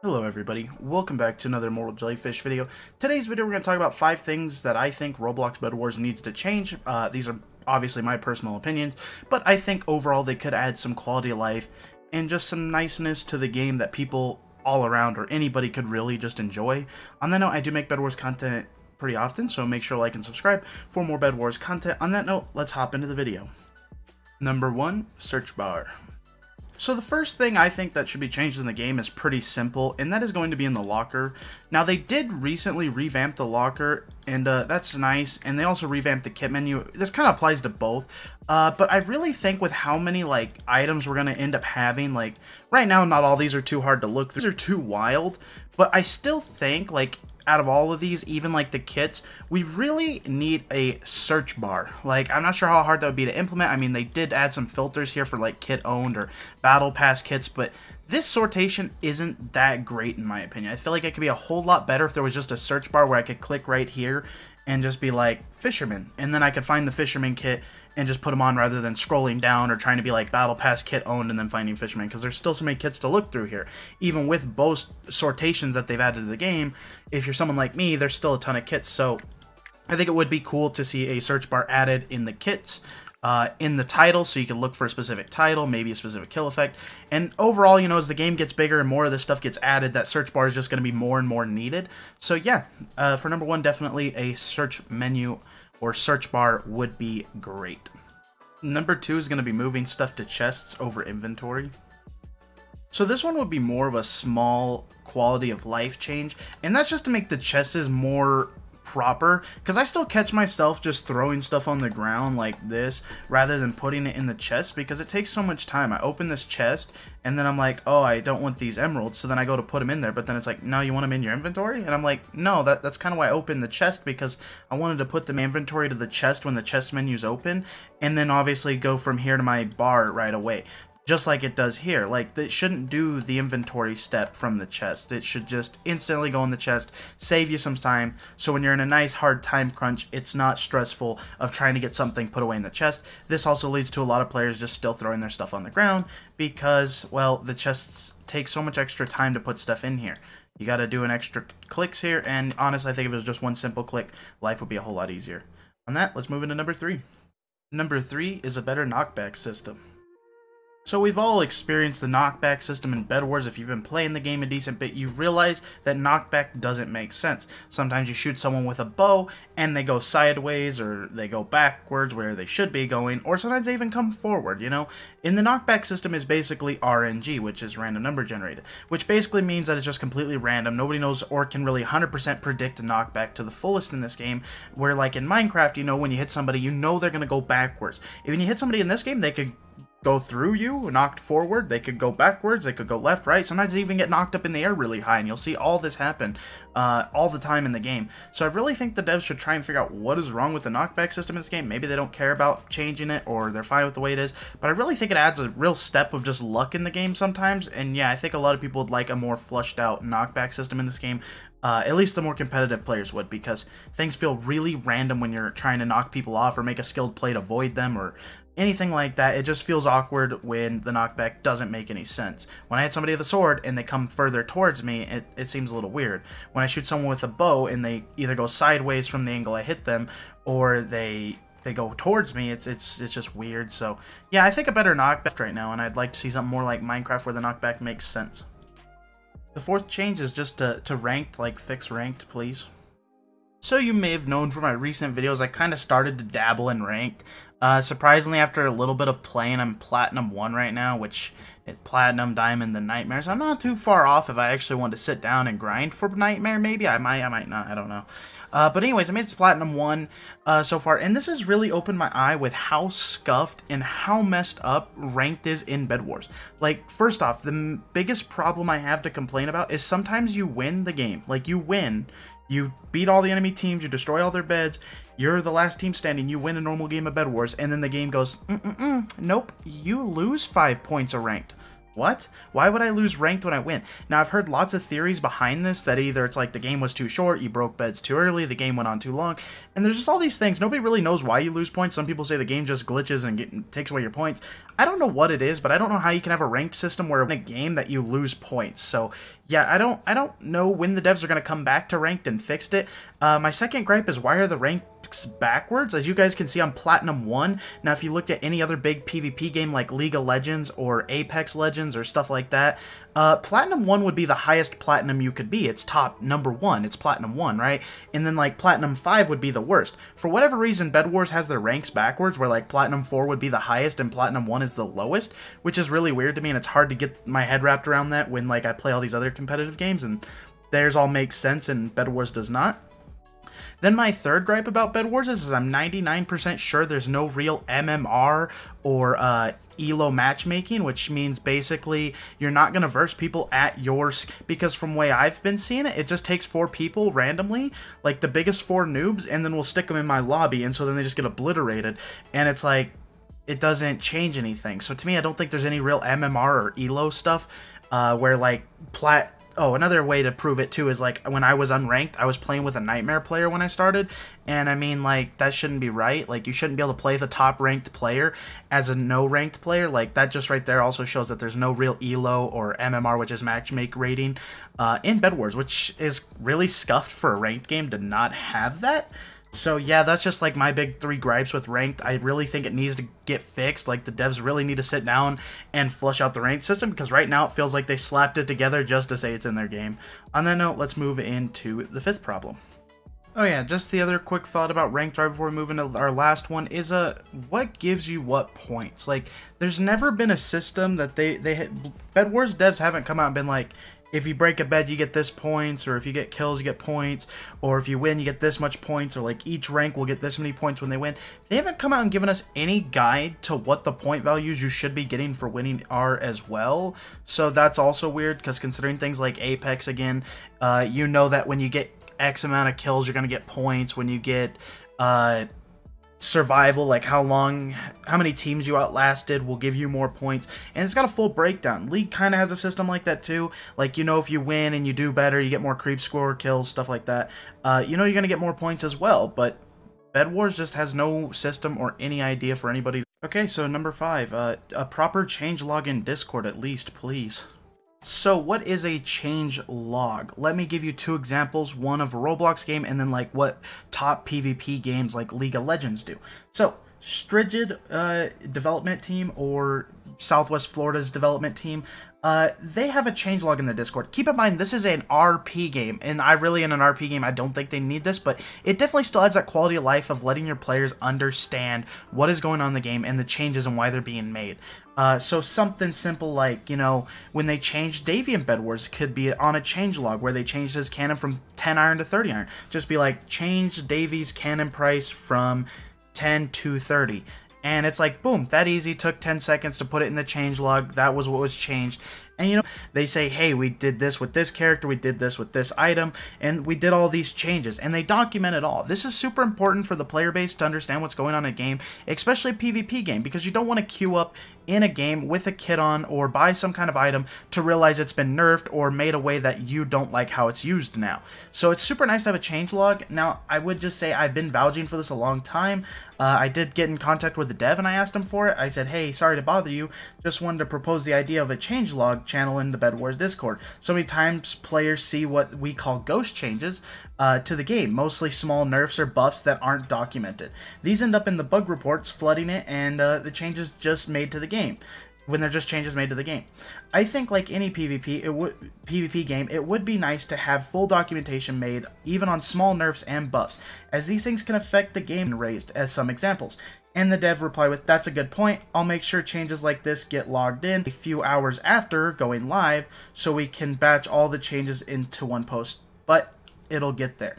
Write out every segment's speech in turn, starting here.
Hello everybody, welcome back to another Immortal Jellyfish video. Today's video we're going to talk about 5 things that I think Roblox Bed Wars needs to change. These are obviously my personal opinions, but I think overall they could add some quality of life and just some niceness to the game that people all around or anybody could really just enjoy. On that note, I do make Bed Wars content pretty often, so make sure to like and subscribe for more Bed Wars content. On that note, let's hop into the video. Number 1, search bar. So the first thing I think that should be changed in the game is pretty simple, and that is going to be in the locker. Now, they did recently revamp the locker, and that's nice, and they also revamped the kit menu. This kind of applies to both, but I really think with how many, items we're going to end up having, right now, not all these are too hard to look through. These are too wild, but I still think, out of all of these, even the kits, we really need a search bar. I'm not sure how hard that would be to implement. I mean, they did add some filters here for kit owned or battle pass kits, but this sortation isn't that great in my opinion. I feel like it could be a whole lot better if there was just a search bar where I could click right here and just be fisherman, and then I could find the fisherman kit and just put them on rather than scrolling down or trying to be battle pass kit owned and then finding fisherman, because there's still so many kits to look through here. Even with both sortations that they've added to the game, if you're someone like me, there's still a ton of kits. So I think it would be cool to see a search bar added in the kits, in the title, so you can look for a specific title, maybe a specific kill effect. And overall, as the game gets bigger and more of this stuff gets added, that search bar is just going to be more and more needed. So yeah, for number 1, definitely a search menu or search bar would be great. Number 2 is going to be moving stuff to chests over inventory. So this one would be more of a small quality of life change, and that's just to make the chests more proper, because I still catch myself just throwing stuff on the ground like this rather than putting it in the chest, because it takes so much time. I open this chest and then I'm like, oh, I don't want these emeralds, so then I go to put them in there, but then it's like, no, you want them in your inventory? And I'm like, no, that's kind of why I opened the chest, because I wanted to put the inventory to the chest when the chest menu's open, and then obviously go from here to my bar right away, just like it does here. It shouldn't do the inventory step from the chest. It should just instantly go in the chest, save you some time, so when you're in a nice hard time crunch, it's not stressful of trying to get something put away in the chest. This also leads to a lot of players just still throwing their stuff on the ground because, well, the chests take so much extra time to put stuff in here. You gotta do an extra clicks here, and honestly, I think if it was just one simple click, life would be a whole lot easier. On that, let's move into number 3. Number 3 is a better knockback system. So we've all experienced the knockback system in Bed Wars. If you've been playing the game a decent bit, you realize that knockback doesn't make sense. Sometimes you shoot someone with a bow and they go sideways, or they go backwards where they should be going, or sometimes they even come forward, In the knockback system is basically RNG, which is random number generated, which basically means that it's just completely random. Nobody knows or can really 100% predict a knockback to the fullest in this game, where in Minecraft, when you hit somebody, they're going to go backwards. If you hit somebody in this game, they could go through you, knocked forward, they could go backwards, they could go left, right, sometimes they even get knocked up in the air really high, and you'll see all this happen all the time in the game. So I really think the devs should try and figure out what is wrong with the knockback system in this game. Maybe they don't care about changing it, or they're fine with the way it is, but I really think it adds a real step of just luck in the game sometimes, and yeah, I think a lot of people would like a more flushed out knockback system in this game. At least the more competitive players would, because things feel really random when you're trying to knock people off or make a skilled play to avoid them or anything like that. It just feels awkward when the knockback doesn't make any sense. When I hit somebody with a sword and they come further towards me, it seems a little weird. When I shoot someone with a bow and they either go sideways from the angle I hit them, or they go towards me, it's just weird. So yeah, I think a better knockback right now, and I'd like to see something more like Minecraft where the knockback makes sense. The 4th change is just to ranked, fix ranked, please. So you may have known from my recent videos, I kind of started to dabble in ranked. Surprisingly, after a little bit of playing, I'm Platinum 1 right now, which is Platinum, Diamond, then Nightmare. So I'm not too far off if I actually want to sit down and grind for Nightmare, maybe. I might not, I don't know. But anyways, I made it to Platinum 1 so far, and this has really opened my eye with how scuffed and how messed up ranked is in Bed Wars. First off, the biggest problem I have to complain about is sometimes you win the game. You win. You beat all the enemy teams, you destroy all their beds, you're the last team standing, you win a normal game of Bed Wars, and then the game goes, nope, you lose 5 points of ranked. What? Why would I lose ranked when I win? Now, I've heard lots of theories behind this, that either it's like the game was too short, you broke beds too early, the game went on too long, and there's just all these things. Nobody really knows why you lose points. Some people say the game just glitches and takes away your points. I don't know what it is, but I don't know how you can have a ranked system where in a game that you lose points. So, yeah, I don't know when the devs are going to come back to ranked and fixed it. My second gripe is, why are the ranks backwards? As you guys can see, on Platinum 1. Now, if you looked at any other big PvP game like League of Legends or Apex Legends or stuff like that, Platinum 1 would be the highest Platinum you could be. It's top number 1. It's Platinum 1, right? And then, like, Platinum 5 would be the worst. For whatever reason, Bed Wars has their ranks backwards, where, like, Platinum 4 would be the highest and Platinum 1 is the lowest, which is really weird to me, and it's hard to get my head wrapped around that when, like, I play all these other competitive games, and theirs all makes sense and Bed Wars does not. Then my third gripe about Bed Wars is I'm 99% sure there's no real MMR or ELO matchmaking, which means basically you're not going to verse people at your because from the way I've been seeing it, it just takes 4 people randomly, like the biggest 4 noobs, and then we'll stick them in my lobby, and so then they just get obliterated, and it's like, it doesn't change anything. So to me, I don't think there's any real MMR or ELO stuff where like Oh, another way to prove it too is like when I was unranked, I was playing with a Nightmare player when I started, and I mean, like, that shouldn't be right. Like, you shouldn't be able to play the top ranked player as a no ranked player. Like, that just right there also shows that there's no real ELO or MMR, which is matchmake rating, in Bed Wars, which is really scuffed for a ranked game to not have that. So yeah, that's just like my big 3 gripes with ranked. I really think it needs to get fixed. Like, the devs really need to sit down and flush out the ranked system, because right now it feels like they slapped it together just to say it's in their game. On that note, let's move into the 5th problem. Oh yeah, just the other quick thought about ranked right before we move into our last one is what gives you what points? Like, there's never been a system that Bed Wars devs haven't come out and been like, if you break a bed, you get this points, or if you get kills, you get points, or if you win, you get this much points, or like each rank will get this many points when they win. They haven't come out and given us any guide to what the point values you should be getting for winning are as well. So that's also weird, because considering things like Apex, again, you know that when you get X amount of kills, you're going to get points. When you get survival, like how many teams you outlasted will give you more points, and it's got a full breakdown. League kind of has a system like that too, like, you know, if you win and you do better, you get more creep score, kills, stuff like that. You know, you're gonna get more points as well, but Bed Wars just has no system or any idea for anybody. Okay, so number 5, a proper change log in Discord at least, please. So what is a change log? Let me give you 2 examples, one of a Roblox game and then like what top PvP games like League of Legends do. So Strigid development team, or Southwest Florida's development team, they have a changelog in their Discord. Keep in mind, this is an RP game, and in an RP game, I don't think they need this, but it definitely still adds that quality of life of letting your players understand what is going on in the game and the changes and why they're being made. So something simple like, you know, when they changed Davey in Bed Wars could be on a changelog where they changed his cannon from 10 iron to 30 iron. Just be like, change Davey's cannon price from 10 to 30. And it's like, boom, that easy, took 10 seconds to put it in the changelog, that was what was changed. And, you know, they say, hey, we did this with this character, we did this with this item, and we did all these changes, and they document it all. This is super important for the player base to understand what's going on in a game, especially a PvP game, because you don't want to queue up in a game with a kit on or buy some kind of item to realize it's been nerfed or made a way that you don't like how it's used now. So it's super nice to have a changelog. Now, I would just say I've been vouching for this a long time. I did get in contact with the dev and I asked him for it. I said, hey, sorry to bother you, just wanted to propose the idea of a changelog channel in the Bed Wars Discord. So many times players see what we call ghost changes to the game, mostly small nerfs or buffs that aren't documented. These end up in the bug reports, flooding it, and the changes just made to the game. When they're just changes made to the game. I think like any PvP game, it would be nice to have full documentation made, even on small nerfs and buffs, as these things can affect the game raised, as some examples. And the dev reply with, that's a good point, I'll make sure changes like this get logged in a few hours after going live, so we can batch all the changes into one post, but it'll get there.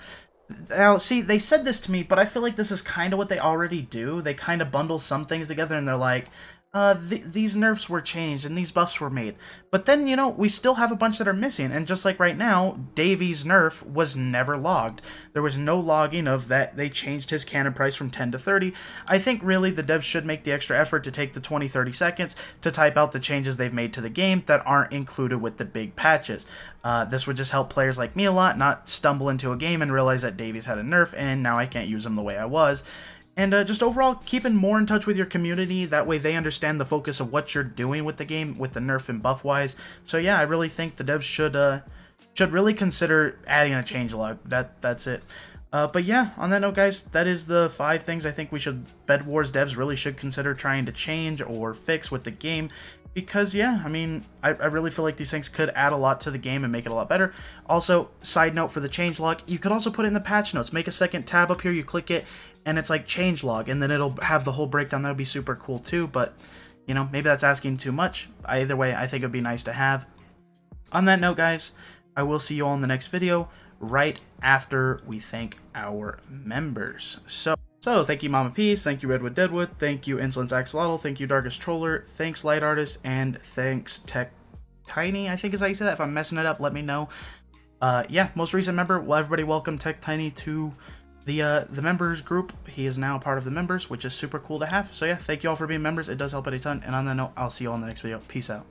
Now, see, they said this to me, but I feel like this is kind of what they already do. They kind of bundle some things together and they're like, these nerfs were changed and these buffs were made. But then, you know, we still have a bunch that are missing. And just like right now, Davy's nerf was never logged. There was no logging of that. They changed his cannon price from 10 to 30. I think really the devs should make the extra effort to take the 20-30 seconds to type out the changes they've made to the game that aren't included with the big patches. This would just help players like me a lot not stumble into a game and realize that Davy's had a nerf and now I can't use him the way I was. And just overall, keeping more in touch with your community. That way they understand the focus of what you're doing with the game, with the nerf and buff wise. So yeah, I really think the devs should really consider adding a changelog. That's it. But yeah, on that note, guys, that is the 5 things I think Bed Wars devs really should consider trying to change or fix with the game. Because, yeah, I mean, I really feel like these things could add a lot to the game and make it a lot better. Also, side note for the changelog, you could also put it in the patch notes. Make a second tab up here, you click it, and it's like changelog, and then it'll have the whole breakdown. That would be super cool too, but, you know, maybe that's asking too much. Either way, I think it would be nice to have. On that note, guys, I will see you all in the next video, right after we thank our members. So, thank you Mama Peace, thank you Redwood Deadwood, thank you Insolence Axolotl, thank you Darkest Troller, thanks Light Artist, and thanks Tech Tiny, I think is how you say that. If I'm messing it up, let me know. Yeah, most recent member, well, everybody welcome Tech Tiny to the members group. He is now a part of the members, which is super cool to have. So yeah, thank you all for being members. It does help out a ton. And on that note, I'll see you all in the next video. Peace out.